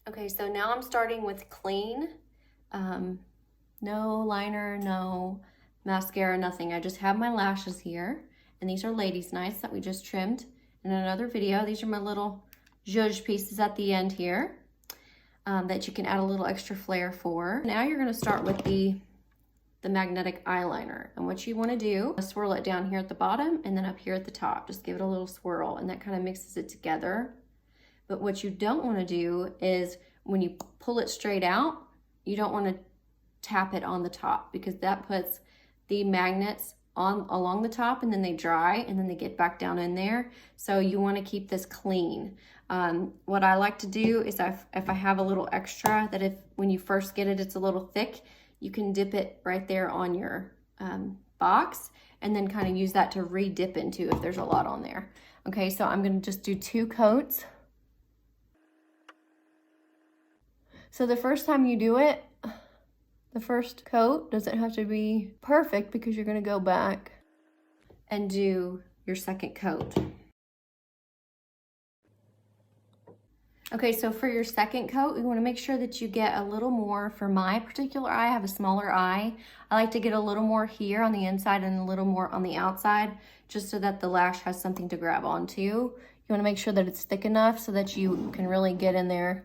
Okay, so now I'm starting with clean. No liner, no mascara, nothing. I just have my lashes here. And these are Ladies Nights that we just trimmed in another video. These are my little zhuzh pieces at the end here that you can add a little extra flair for. Now you're gonna start with the magnetic eyeliner. And what you wanna do is swirl it down here at the bottom and then up here at the top. Just give it a little swirl and that kind of mixes it together. But what you don't wanna do is when you pull it straight out, you don't wanna tap it on the top because that puts the magnets on along the top and then they dry and then they get back down in there. So you wanna keep this clean. What I like to do is if I have a little extra that if when you first get it, it's a little thick, you can dip it right there on your box and then kind of use that to re-dip into if there's a lot on there. Okay, so I'm gonna just do 2 coats. So the first time you do it, the first coat doesn't have to be perfect because you're gonna go back and do your second coat. Okay, so for your second coat, you wanna make sure that you get a little more. For my particular eye, I have a smaller eye. I like to get a little more here on the inside and a little more on the outside, just so that the lash has something to grab onto. You wanna make sure that it's thick enough so that you can really get in there.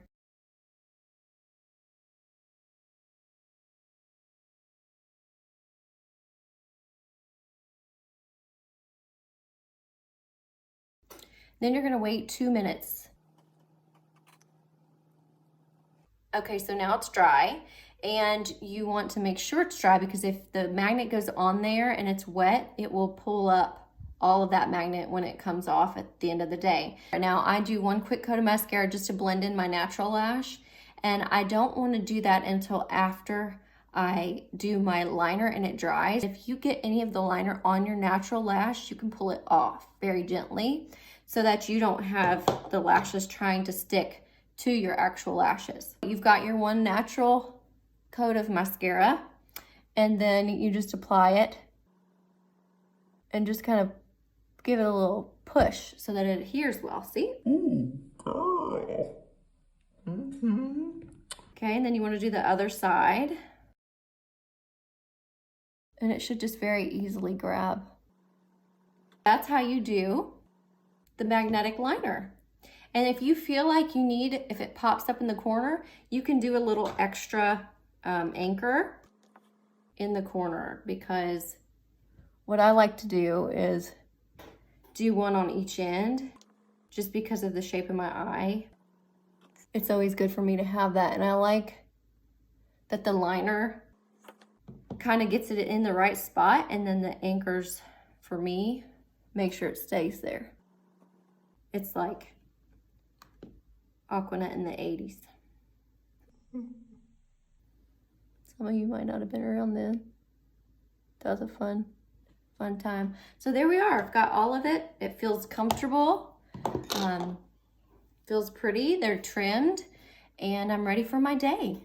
Then you're gonna wait 2 minutes. Okay, so now it's dry and you want to make sure it's dry because if the magnet goes on there and it's wet, it will pull up all of that magnet when it comes off at the end of the day. Now I do 1 quick coat of mascara just to blend in my natural lash, and I don't want to do that until after I do my liner and it dries. If you get any of the liner on your natural lash, you can pull it off very gently so that you don't have the lashes trying to stick to your actual lashes. You've got your 1 natural coat of mascara and then you just apply it and just kind of give it a little push so that it adheres well, see? Okay, and then you want to do the other side. And it should just very easily grab. That's how you do the magnetic liner. And if you feel like you need, if it pops up in the corner, you can do a little extra anchor in the corner, because what I like to do is do 1 on each end just because of the shape of my eye. It's always good for me to have that. And I like that the liner kind of gets it in the right spot, and then the anchors for me make sure it stays there. It's like Aquanet in the 80s. Some of you might not have been around then. That was a fun time. So there we are. I've got all of it. It feels comfortable. Feels pretty. They're trimmed. And I'm ready for my day.